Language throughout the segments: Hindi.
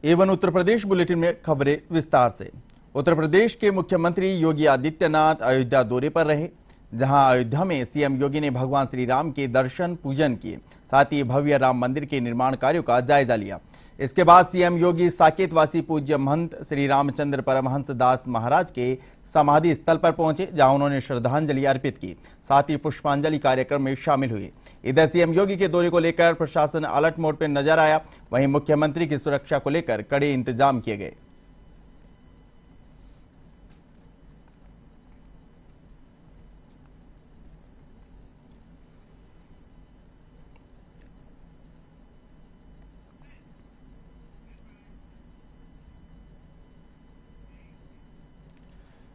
एवं उत्तर प्रदेश बुलेटिन में खबरें विस्तार से। उत्तर प्रदेश के मुख्यमंत्री योगी आदित्यनाथ अयोध्या दौरे पर रहे, जहां अयोध्या में सीएम योगी ने भगवान श्री राम के दर्शन पूजन किए, साथ ही भव्य राम मंदिर के निर्माण कार्यों का जायजा लिया। इसके बाद सीएम योगी साकेतवासी पूज्य महंत श्री रामचंद्र परमहंस दास महाराज के समाधि स्थल पर पहुंचे, जहां उन्होंने श्रद्धांजलि अर्पित की, साथ ही पुष्पांजलि कार्यक्रम में शामिल हुए। इधर सीएम योगी के दौरे को लेकर प्रशासन अलर्ट मोड पर नजर आया, वहीं मुख्यमंत्री की सुरक्षा को लेकर कड़े इंतजाम किए गए।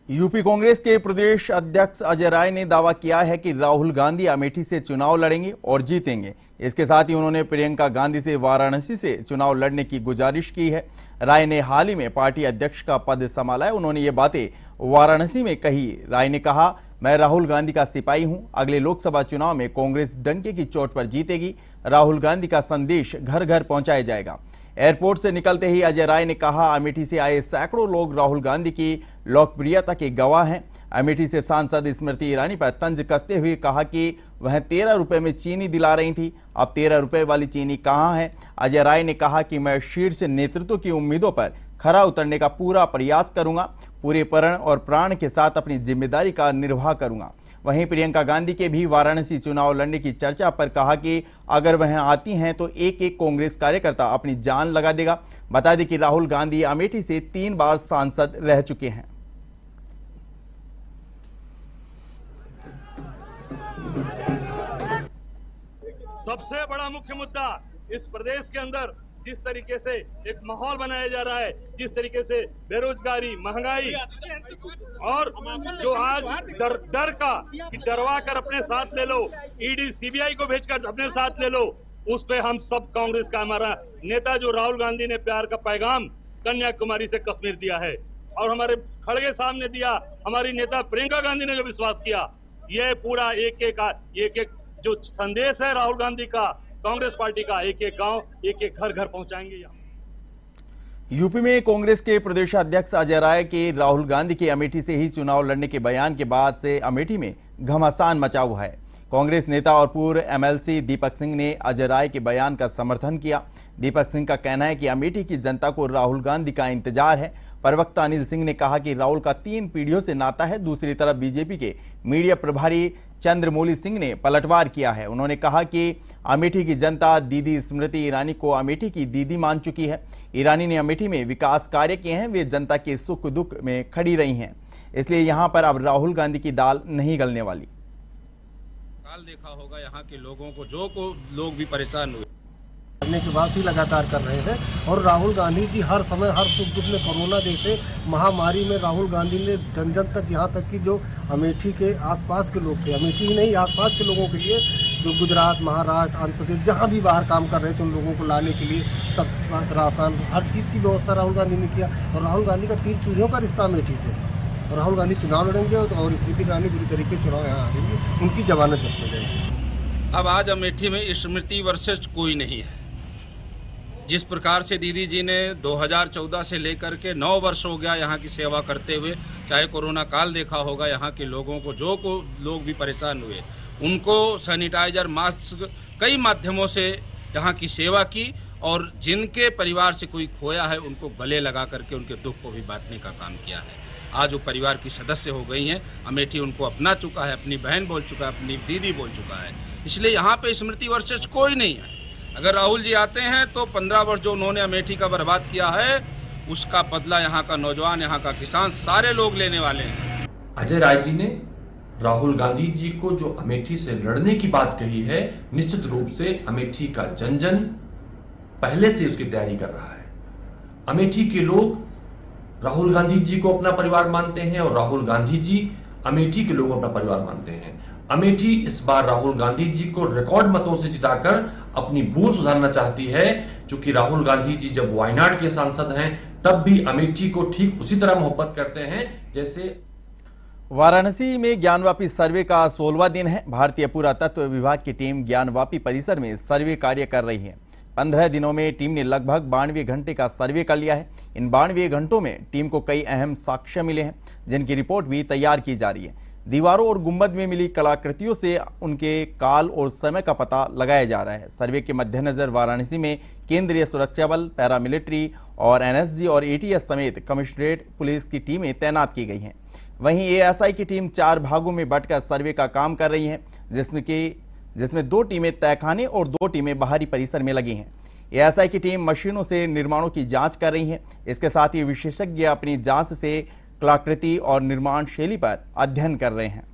यूपी कांग्रेस के प्रदेश अध्यक्ष अजय राय ने दावा किया है कि राहुल गांधी अमेठी से चुनाव लड़ेंगे और जीतेंगे। इसके साथ ही उन्होंने प्रियंका गांधी से वाराणसी से चुनाव लड़ने की गुजारिश की है। राय ने हाल ही में पार्टी अध्यक्ष का पद संभाला है, उन्होंने ये बातें वाराणसी में कही। राय ने कहा, मैं राहुल गांधी का सिपाही हूं, अगले लोकसभा चुनाव में कांग्रेस डंके की चोट पर जीतेगी। राहुल गांधी का संदेश घर घर पहुंचाया जाएगा। एयरपोर्ट से निकलते ही अजय राय ने कहा, अमेठी से आए सैकड़ों लोग राहुल गांधी की लोकप्रियता के गवाह हैं। अमेठी से सांसद स्मृति ईरानी पर तंज कसते हुए कहा कि वह 13 रुपए में चीनी दिला रही थी, अब 13 रुपए वाली चीनी कहां है। अजय राय ने कहा कि मैं शीर्ष नेतृत्व की उम्मीदों पर खरा उतरने का पूरा प्रयास करूंगा, पूरे प्रण और प्राण के साथ अपनी जिम्मेदारी का निर्वाह करूंगा। वहीं प्रियंका गांधी के भी वाराणसी चुनाव लड़ने की चर्चा पर कहा कि अगर वह आती हैं तो एक एक कांग्रेस कार्यकर्ता अपनी जान लगा देगा। बता दें कि राहुल गांधी अमेठी से 3 बार सांसद रह चुके हैं। सबसे बड़ा मुख्य मुद्दा इस प्रदेश के अंदर जिस तरीके से एक माहौल बनाया जा रहा है, जिस तरीके से बेरोजगारी, महंगाई और जो आज डर का कि डरवा कर अपने साथ ले लो, ईडी सीबीआई को भेजकर अपने साथ ले लो, उस पे हम सब कांग्रेस का हमारा नेता जो राहुल गांधी ने प्यार का पैगाम कन्याकुमारी से कश्मीर दिया है और हमारे खड़गे सामने दिया, हमारी नेता प्रियंका गांधी ने जो विश्वास किया, ये पूरा एक एक जो संदेश है राहुल गांधी का, कांग्रेस पार्टी का, एक एक गांव, एक एक घर घर पहुंचाएंगे। यूपी में कांग्रेस के प्रदेश अध्यक्ष अजय राय के राहुल गांधी के अमेठी से ही चुनाव लड़ने के बयान के बाद से अमेठी में घमासान मचा हुआ है। कांग्रेस नेता और पूर्व एमएलसी दीपक सिंह ने अजय राय के बयान का समर्थन किया। दीपक सिंह का कहना है कि अमेठी की जनता को राहुल गांधी का इंतजार है। प्रवक्ता अनिल सिंह ने कहा कि राहुल का 3 पीढ़ियों से नाता है। दूसरी तरफ बीजेपी के मीडिया प्रभारी चंद्रमौली सिंह ने पलटवार किया है। उन्होंने कहा कि अमेठी की जनता दीदी स्मृति ईरानी को अमेठी की दीदी मान चुकी है। ईरानी ने अमेठी में विकास कार्य किए हैं, वे जनता के सुख दुख में खड़ी रही हैं, इसलिए यहां पर अब राहुल गांधी की दाल नहीं गलने वाली। काल देखा होगा यहाँ के लोगों को, लोग भी परेशान हुए करने की बात ही लगातार कर रहे हैं। और राहुल गांधी जी हर समय हर सुख दुख में, कोरोना जैसे महामारी में राहुल गांधी ने जन जन तक, यहाँ तक कि जो अमेठी के आसपास के लोग थे, अमेठी ही नहीं आसपास के लोगों के लिए, जो गुजरात, महाराष्ट्र, आंध्र प्रदेश जहाँ भी बाहर काम कर रहे थे, उन लोगों को लाने के लिए सब राशन, हर चीज़ की व्यवस्था राहुल गांधी ने किया। और राहुल गांधी का 3 पीढ़ियों का रिश्ता अमेठी से। और राहुल गांधी चुनाव लड़ेंगे और स्मृति ईरानी बुरी तरीके से चुनाव यहाँ हारेंगे, उनकी जमानत जब्त हो जाएगी। अब आज अमेठी में स्मृति वर्सेज कोई नहीं है। जिस प्रकार से दीदी जी ने 2014 से लेकर के 9 वर्ष हो गया यहाँ की सेवा करते हुए, चाहे कोरोना काल देखा होगा, यहाँ के लोगों को लोग भी परेशान हुए, उनको सैनिटाइजर, मास्क, कई माध्यमों से यहाँ की सेवा की और जिनके परिवार से कोई खोया है उनको गले लगा करके उनके दुख को भी बांटने का काम किया है। आज वो परिवार की सदस्य हो गई हैं। अमेठी उनको अपना चुका है, अपनी बहन बोल चुका है, अपनी दीदी बोल चुका है। इसलिए यहाँ पे स्मृति वर्सेज कोई नहीं है। अगर राहुल जी आते हैं तो 15 वर्ष जो उन्होंने अमेठी का बर्बाद किया है, उसका बदला यहाँ का नौजवान, यहाँ का किसान, सारे लोग लेने वाले हैं। अजय राय जी ने राहुल गांधी जी को जो अमेठी से लड़ने की बात कही है, निश्चित रूप से अमेठी का जन जन पहले से उसकी तैयारी कर रहा है। अमेठी के लोग राहुल गांधी जी को अपना परिवार मानते हैं और राहुल गांधी जी अमेठी के लोगों को अपना परिवार मानते हैं। अमेठी इस बार राहुल गांधी जी को रिकॉर्ड मतों से जिताकर अपनी भूल सुधारना चाहती है, क्योंकि राहुल गांधी जी जब वायनाड के सांसद हैं तब भी अमेठी को ठीक उसी तरह मोहब्बत करते हैं जैसे। वाराणसी में ज्ञानवापी सर्वे का 16वां दिन है। भारतीय पुरातत्व विभाग की टीम ज्ञानवापी परिसर में सर्वे कार्य कर रही है। 15 दिनों में टीम ने लगभग 92 घंटे का सर्वे कर लिया है। इन 92 घंटों में टीम को कई अहम साक्ष्य मिले हैं, जिनकी रिपोर्ट भी तैयार की जा रही है। दीवारों और गुंबद में मिली कलाकृतियों से उनके काल और समय का पता लगाया जा रहा है। सर्वे के मद्देनजर वाराणसी में केंद्रीय सुरक्षा बल, पैरामिलिट्री और एनएसजी और एटीएस समेत कमिश्नरेट पुलिस की टीमें तैनात की गई हैं। वहीं एएसआई की टीम 4 भागों में बंटकर सर्वे का काम कर रही है, जिसमें 2 टीमें तहखाने और 2 टीमें बाहरी परिसर में लगी हैं। एएसआई की टीम मशीनों से निर्माणों की जांच कर रही है। इसके साथ ही विशेषज्ञ अपनी जांच से कलाकृति और निर्माण शैली पर अध्ययन कर रहे हैं।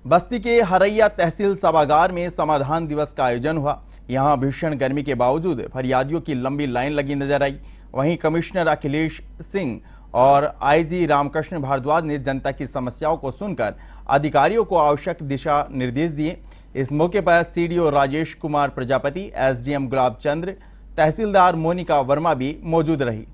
बस्ती के हरैया तहसील सभागार में समाधान दिवस का आयोजन हुआ। यहां भीषण गर्मी के बावजूद फरियादियों की लंबी लाइन लगी नजर आई। वहीं कमिश्नर अखिलेश सिंह और आईजी रामकृष्ण भारद्वाज ने जनता की समस्याओं को सुनकर अधिकारियों को आवश्यक दिशा निर्देश दिए। इस मौके पर सीडीओ राजेश कुमार प्रजापति, एसडीएम गुलाब चंद्र, तहसीलदार मोनिका वर्मा भी मौजूद रही।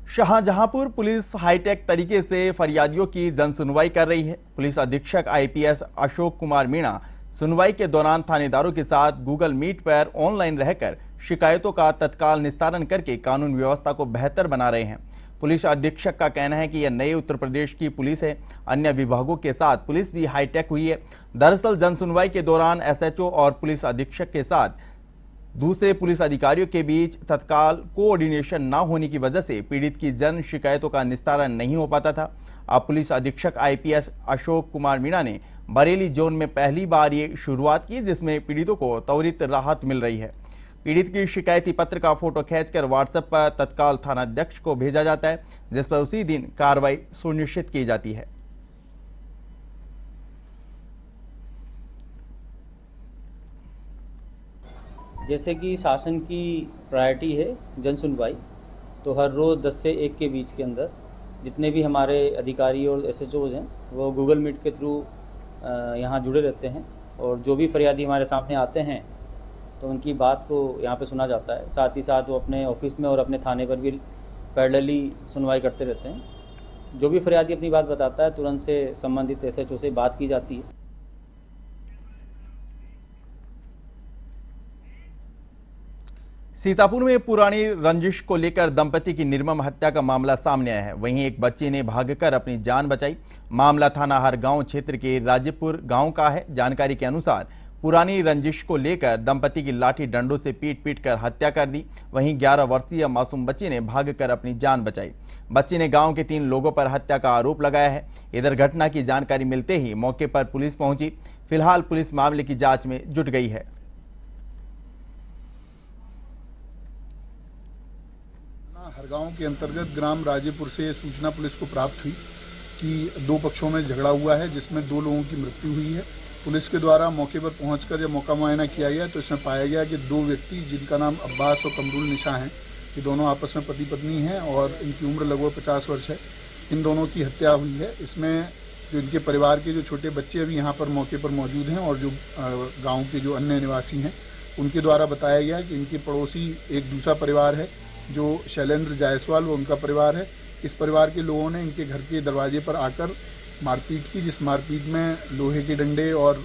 शाहजहांपुर पुलिस हाईटेक तरीके से फरियादियों की जनसुनवाई कर रही है। पुलिस अधीक्षक आईपीएस अशोक कुमार मीणा सुनवाई के दौरान थानेदारों के साथ गूगल मीट पर ऑनलाइन रहकर शिकायतों का तत्काल निस्तारण करके कानून व्यवस्था को बेहतर बना रहे हैं। पुलिस अधीक्षक का कहना है कि यह नए उत्तर प्रदेश की पुलिस है। अन्य विभागों के साथ पुलिस भी हाईटेक हुई है। दरअसल जनसुनवाई के दौरान एसएचओ और पुलिस अधीक्षक के साथ दूसरे पुलिस अधिकारियों के बीच तत्काल कोऑर्डिनेशन न होने की वजह से पीड़ित की जन शिकायतों का निस्तारण नहीं हो पाता था। अब पुलिस अधीक्षक आईपीएस अशोक कुमार मीणा ने बरेली जोन में पहली बार ये शुरुआत की, जिसमें पीड़ितों को त्वरित राहत मिल रही है। पीड़ित की शिकायती पत्र का फोटो खींचकर व्हाट्सएप पर तत्काल थानाध्यक्ष को भेजा जाता है, जिस पर उसी दिन कार्रवाई सुनिश्चित की जाती है। जैसे कि शासन की प्रायोरिटी है जन सुनवाई, तो हर रोज़ 10 से 1 के बीच के अंदर जितने भी हमारे अधिकारी और एसएचओज हैं वो गूगल मीट के थ्रू यहाँ जुड़े रहते हैं और जो भी फरियादी हमारे सामने आते हैं तो उनकी बात को यहाँ पे सुना जाता है। साथ ही साथ वो अपने ऑफिस में और अपने थाने पर भी पैरेलली सुनवाई करते रहते हैं। जो भी फरियादी अपनी बात बताता है तुरंत से संबंधित एसएचओ से बात की जाती है। सीतापुर में पुरानी रंजिश को लेकर दंपति की निर्मम हत्या का मामला सामने आया है। वहीं एक बच्चे ने भागकर अपनी जान बचाई। मामला थाना हरगांव क्षेत्र के राजेपुर गांव का है। जानकारी के अनुसार पुरानी रंजिश को लेकर दंपति की लाठी डंडों से पीट कर हत्या कर दी। वहीं 11 वर्षीय मासूम बच्चे ने भागकर अपनी जान बचाई। बच्चे ने गांव के 3 लोगों पर हत्या का आरोप लगाया है। इधर घटना की जानकारी मिलते ही मौके पर पुलिस पहुंची। फिलहाल पुलिस मामले की जांच में जुट गई है। हरगांव के अंतर्गत ग्राम राजेपुर से सूचना पुलिस को प्राप्त हुई कि 2 पक्षों में झगड़ा हुआ है, जिसमें 2 लोगों की मृत्यु हुई है। पुलिस के द्वारा मौके पर पहुंचकर जब मौका मुआयना किया गया तो इसमें पाया गया कि 2 व्यक्ति जिनका नाम अब्बास और कमरुल निशा हैं, ये दोनों आपस में पति पत्नी हैं और इनकी उम्र लगभग 50 वर्ष है। इन दोनों की हत्या हुई है। इसमें जो इनके परिवार के जो छोटे बच्चे अभी यहाँ पर मौके पर मौजूद हैं और जो गाँव के जो अन्य निवासी हैं उनके द्वारा बताया गया कि इनके पड़ोसी एक दूसरा परिवार है जो शैलेंद्र जायसवाल, वो उनका परिवार है। इस परिवार के लोगों ने इनके घर के दरवाजे पर आकर मारपीट की, जिस मारपीट में लोहे के डंडे और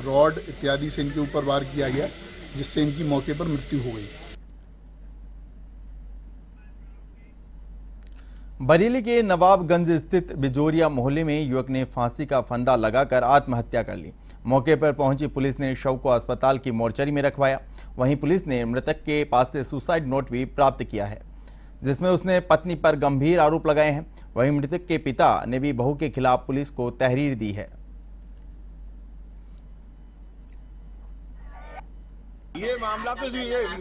रॉड इत्यादि से इनके ऊपर वार किया गया, जिससे इनकी मौके पर मृत्यु हो गई। बरेली के नवाबगंज स्थित बिजोरिया मोहल्ले में युवक ने फांसी का फंदा लगाकर आत्महत्या कर ली। मौके पर पहुंची पुलिस ने शव को अस्पताल की मोर्चरी में रखवाया। वहीं पुलिस ने मृतक के पास से सुसाइड नोट भी प्राप्त किया है, जिसमें उसने पत्नी पर गंभीर आरोप लगाए हैं। वहीं मृतक के पिता ने भी बहू के खिलाफ पुलिस को तहरीर दी है। ये मामला तो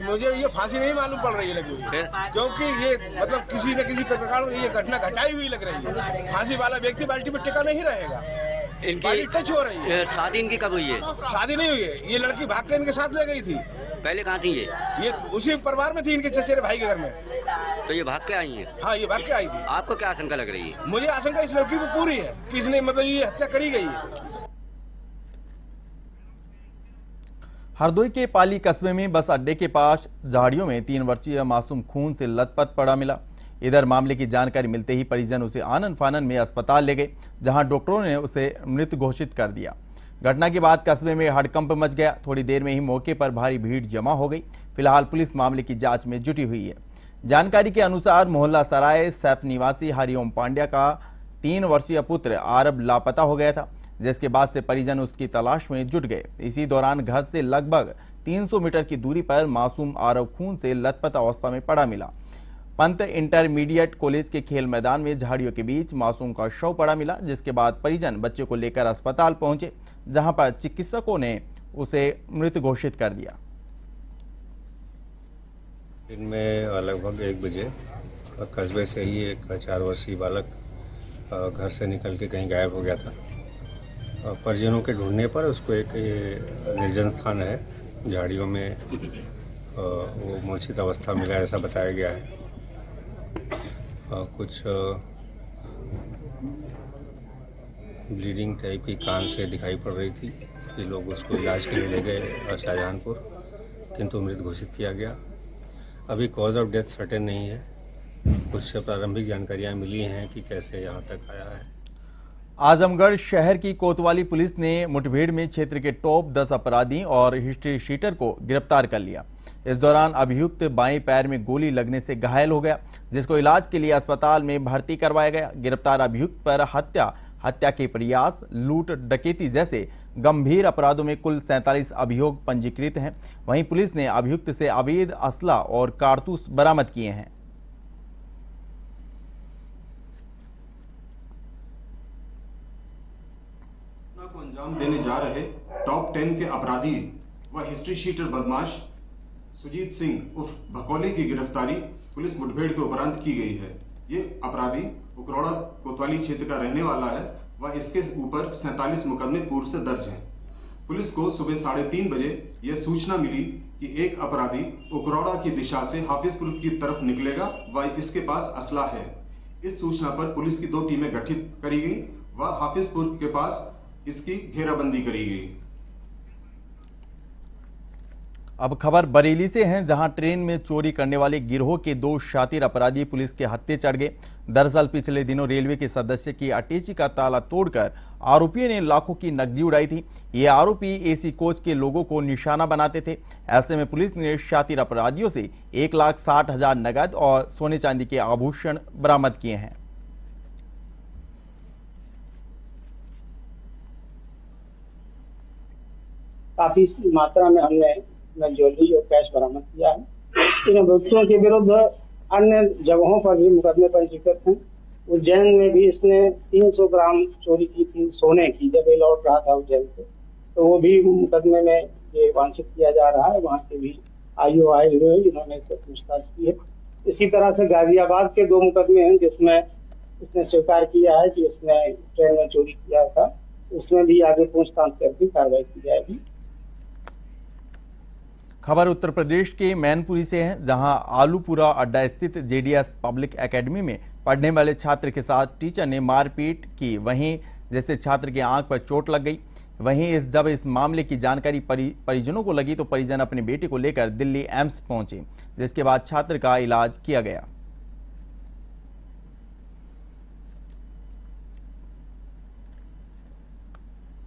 मुझे ये फांसी नहीं मालूम पड़ रही है लगी हुई, क्योंकि ये मतलब किसी न किसी प्रकार ये घटना घटाई हुई लग रही है। फांसी वाला व्यक्ति बाल्टी में टिका नहीं रहेगा। इनकी टच हो रही है। शादी इनकी कब हुई है? शादी नहीं हुई है। ये लड़की भाग के इनके साथ ले गई थी। पहले कहाँ थी ये? उसी परिवार में थी, इनके चचेरे भाई के घर में। तो ये भाग के आई है? हाँ, ये भाग के आई थी। आपको क्या आशंका लग रही है? मुझे आशंका इस लड़की पर पूरी है कि इसने मतलब ये हत्या करी गई है। हरदोई के पाली कस्बे में बस अड्डे के पास झाड़ियों में 3 वर्षीय मासूम खून से लथपथ पड़ा मिला। इधर मामले की जानकारी मिलते ही परिजन उसे आनन फानन में अस्पताल ले गए, जहां डॉक्टरों ने उसे मृत घोषित कर दिया। घटना के बाद कस्बे में हड़कंप मच गया। थोड़ी देर में ही मौके पर भारी भीड़ जमा हो गई। फिलहाल पुलिस मामले की जांच में जुटी हुई है। जानकारी के अनुसार मोहल्ला सराय सैफ निवासी हरिओम पांड्या का 3 वर्षीय पुत्र आरब लापता हो गया था, जिसके बाद से परिजन उसकी तलाश में जुट गए। इसी दौरान घर से लगभग 300 मीटर की दूरी पर मासूम आरब खून से लथपथ अवस्था में पड़ा मिला। पंत इंटरमीडिएट कॉलेज के खेल मैदान में झाड़ियों के बीच मासूम का शव पड़ा मिला, जिसके बाद परिजन बच्चे को लेकर अस्पताल पहुंचे, जहां पर चिकित्सकों ने उसे मृत घोषित कर दिया। दिन में लगभग 1 बजे कस्बे से ही एक 4 वर्षीय बालक घर से निकल के कहीं गायब हो गया था। परिजनों के ढूंढने पर उसको एक निर्जन स्थान है झाड़ियों में वो मूर्छित अवस्था मिला, ऐसा बताया गया है। कुछ ब्लीडिंग टाइप की कान से दिखाई पड़ रही थी। ये लोग उसको इलाज के लिए ले गए शाहजहानपुर, किंतु मृत घोषित किया गया। अभी कॉज ऑफ डेथ सर्टेन नहीं है। कुछ प्रारंभिक जानकारियां मिली हैं कि कैसे यहाँ तक आया है। आजमगढ़ शहर की कोतवाली पुलिस ने मुठभेड़ में क्षेत्र के टॉप 10 अपराधी और हिस्ट्री शीटर को गिरफ्तार कर लिया। इस दौरान अभियुक्त बाएं पैर में गोली लगने से घायल हो गया, जिसको इलाज के लिए अस्पताल में भर्ती करवाया गया। गिरफ्तार अभियुक्त पर हत्या के प्रयास, लूट, डकैती जैसे गंभीर अपराधों में कुल 47 अभियोग पंजीकृत हैं। वहीं पुलिस ने अभियुक्त से अवैध असला और कारतूस बरामद किए हैं। को अंजाम देने जा रहे टॉप 10 के अपराधी व हिस्ट्री शीटर बदमाश सुजीत सिंह उर्फ भकौली की गिरफ्तारी पुलिस मुठभेड़ के उपरांत की गई है। ये अपराधी उकरौड़ा कोतवाली क्षेत्र का रहने वाला है व इसके ऊपर 47 मुकदमे पूर्व से दर्ज हैं। पुलिस को सुबह 3:30 बजे यह सूचना मिली कि एक अपराधी उकरौड़ा की दिशा से हाफिजपुर की तरफ निकलेगा व इसके पास असला है। इस सूचना पर पुलिस की 2 टीमें गठित करी गई व हाफिजपुर के पास इसकी घेराबंदी करी गई। अब खबर बरेली से है, जहां ट्रेन में चोरी करने वाले गिरोह के 2 शातिर अपराधी पुलिस के हत्थे चढ़ गए। दरअसल पिछले दिनों रेलवे के सदस्य की अटैची का ताला तोड़कर आरोपियों ने लाखों की नकदी उड़ाई थी। ये आरोपी एसी कोच के लोगों को निशाना बनाते थे। ऐसे में पुलिस ने शातिर अपराधियों से 1,60,000 नगद और सोने चांदी के आभूषण बरामद किए हैं। काफी मात्रा में हमने ज्वेलरी और कैश बरामद किया है। इन अभियुक्तों के विरुद्ध अन्य जगहों पर भी मुकदमे पंजीकृत हैं। उज्जैन में भी इसने 300 ग्राम चोरी की थी सोने की, जब ये लौट रहा था उज्जैन से, तो वो भी मुकदमे में ये वांछित किया जा रहा है। वहाँ के भी आईओ आए हुए हैं जिन्होंने इससे पूछताछ की है। इसी तरह से गाजियाबाद के 2 मुकदमे हैं जिसमें इसने स्वीकार किया है कि इसने ट्रेन में चोरी किया था। उसमें भी आगे पूछताछ करके कार्रवाई की जाएगी। खबर उत्तर प्रदेश के मैनपुरी से है, जहां आलूपुरा अड्डा स्थित जेडीएस पब्लिक एकेडमी में पढ़ने वाले छात्र के साथ टीचर ने मारपीट की। वहीं जैसे छात्र की आंख पर चोट लग गई। वहीं जब इस मामले की जानकारी परिजनों को लगी तो परिजन अपने बेटे को लेकर दिल्ली एम्स पहुंचे, जिसके बाद छात्र का इलाज किया गया।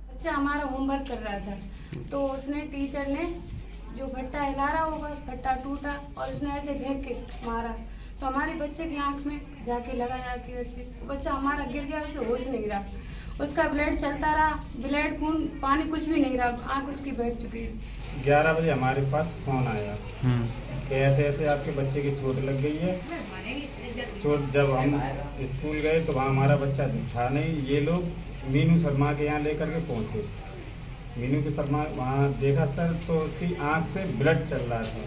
बच्चा हमारा होमवर्क कर रहा था, तो उसने टीचर ने जो भट्टा हिला रहा होगा, भट्टा टूटा और उसने ऐसे फेंक के मारा, तो हमारे बच्चे की आंख में जाके लगा जाके बच्चा हमारा गिर गया, उसे होश नहीं रहा। उसका ब्लड चलता रहा, ब्लड खून पानी कुछ भी नहीं रहा, आंख उसकी बैठ चुकी। 11 बजे हमारे पास फोन आया कि ऐसे ऐसे आपके बच्चे की चोट लग गई है। चोट जब हम स्कूल गए तो वहाँ हमारा बच्चा था नहीं। ये लोग मीनू शर्मा के यहाँ लेकर के पहुँचे। मीनू के शर्मा वहाँ देखा सर तो उसकी आंख से ब्लड चल रहा था।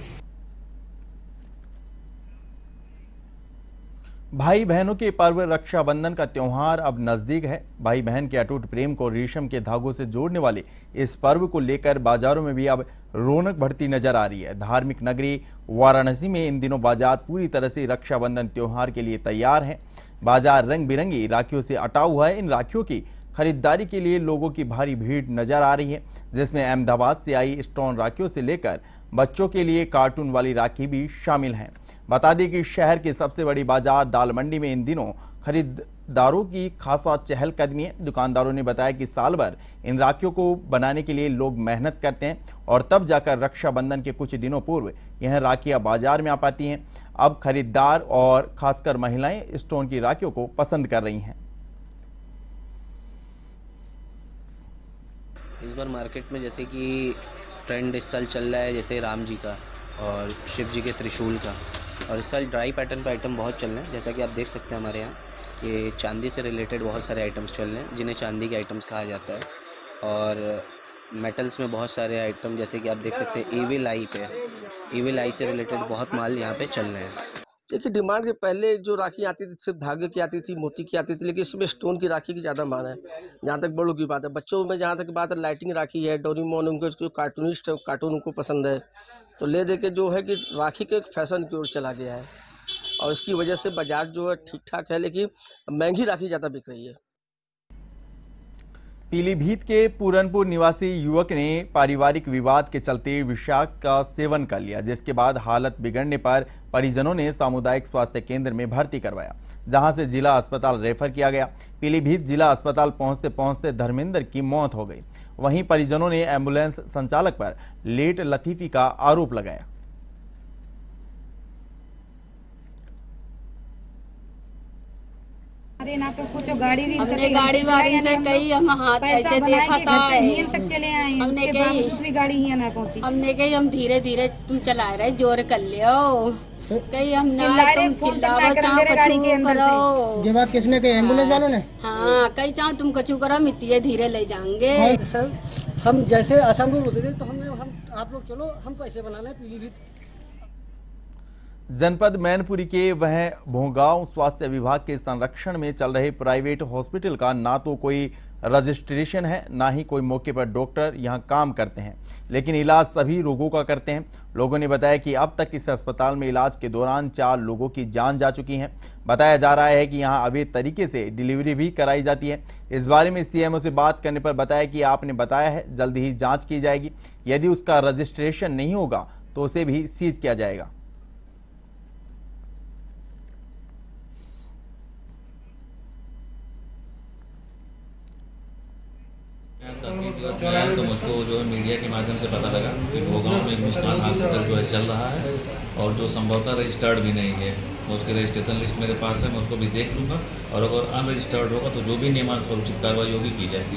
भाई बहनों के पर्व रक्षाबंधन का त्योहार अब नजदीक है। भाई बहन के अटूट प्रेम को रेशम के धागों से जोड़ने वाले इस पर्व को लेकर बाजारों में भी अब रौनक बढ़ती नजर आ रही है। धार्मिक नगरी वाराणसी में इन दिनों बाजार पूरी तरह से रक्षाबंधन त्योहार के लिए तैयार है। बाजार रंग बिरंगी राखियों से अटा हुआ है। इन राखियों की खरीदारी के लिए लोगों की भारी भीड़ नजर आ रही है, जिसमें अहमदाबाद से आई स्टोन राखियों से लेकर बच्चों के लिए कार्टून वाली राखी भी शामिल हैं। बता दें कि शहर की सबसे बड़ी बाजार दाल मंडी में इन दिनों खरीदारों की खासा चहलकदमी है। दुकानदारों ने बताया कि साल भर इन राखियों को बनाने के लिए लोग मेहनत करते हैं और तब जाकर रक्षाबंधन के कुछ दिनों पूर्व यह राखियां बाजार में आ पाती हैं। अब खरीदार और खासकर महिलाएं स्टोन की राखियों को पसंद कर रही हैं। इस बार मार्केट में जैसे कि ट्रेंड इस साल चल रहा है, जैसे राम जी का और शिव जी के त्रिशूल का, और इस साल ड्राई पैटर्न पे आइटम बहुत चल रहे हैं। जैसा कि आप देख सकते हैं हमारे यहाँ ये चांदी से रिलेटेड बहुत सारे आइटम्स चल रहे हैं, जिन्हें चांदी के आइटम्स कहा जाता है। और मेटल्स में बहुत सारे आइटम, जैसे कि आप देख सकते हैं ईविल आई पे, ईविल आई से रिलेटेड बहुत माल यहाँ पे चल रहे हैं। देखिए, डिमांड के पहले जो राखी आती थी सिर्फ धागे की आती थी, मोती की आती थी, लेकिन इसमें स्टोन की राखी की ज़्यादा मांग है। जहाँ तक बड़ों की बात है, बच्चों में जहाँ तक बात है, लाइटिंग राखी है, डोरेमोन, उनको कार्टूनिस्ट कार्टून उनको पसंद है, तो ले दे के जो है कि राखी के एक फैशन की ओर चला गया है, और इसकी वजह से बाजार जो है ठीक ठाक है, लेकिन महंगी राखी ज़्यादा बिक रही है। पीलीभीत के पूरनपुर निवासी युवक ने पारिवारिक विवाद के चलते विषाक्त का सेवन कर लिया, जिसके बाद हालत बिगड़ने पर परिजनों ने सामुदायिक स्वास्थ्य केंद्र में भर्ती करवाया, जहां से जिला अस्पताल रेफर किया गया। पीलीभीत जिला अस्पताल पहुंचते पहुंचते धर्मेंद्र की मौत हो गई। वहीं परिजनों ने एम्बुलेंस संचालक पर लेट लतीफी का आरोप लगाया। अरे ना तो कुछ गाड़ी भी हमने गाड़ी वाड़ी से कही, हम हाथ ऐसे देखा था, तक चले आए, हमने कही भी गाड़ी ही ना पहुंची, हमने कही हम धीरे धीरे तुम चला रहे जोर कर लियो, कही हम ना तुम चिल्लाओ चाहो कछु करो। ये बात किसने कही? एम्बुलेंस वालों ने? हाँ, कही चाहो तुम कछु करो, हम इतने धीरे ले जाएंगे। सर, हम जैसे आसाम को उतरे तो हम आप लोग चलो, हम पैसे बनाना है पीलीभीत। जनपद मैनपुरी के वह भोंगांव स्वास्थ्य विभाग के संरक्षण में चल रहे प्राइवेट हॉस्पिटल का ना तो कोई रजिस्ट्रेशन है, ना ही कोई मौके पर डॉक्टर यहां काम करते हैं, लेकिन इलाज सभी रोगों का करते हैं। लोगों ने बताया कि अब तक इस अस्पताल में इलाज के दौरान 4 लोगों की जान जा चुकी है। बताया जा रहा है कि यहां अवैध तरीके से डिलीवरी भी कराई जाती है। इस बारे में सीएमओ से बात करने पर बताया कि आपने बताया है जल्द ही जाँच की जाएगी, यदि उसका रजिस्ट्रेशन नहीं होगा तो उसे भी सीज किया जाएगा। तो मुझको जो है मीडिया के माध्यम से पता लगा कि भोगांव में मुस्कान हॉस्पिटल जो है चल रहा है, और जो संभवतः रजिस्टर्ड भी नहीं है। तो उसकी रजिस्ट्रेशन लिस्ट मेरे पास है, मैं उसको भी देख लूँगा, और अगर अनरजिस्टर्ड होगा तो जो भी नियमानुसार उचित कार्रवाई होगी की जाएगी।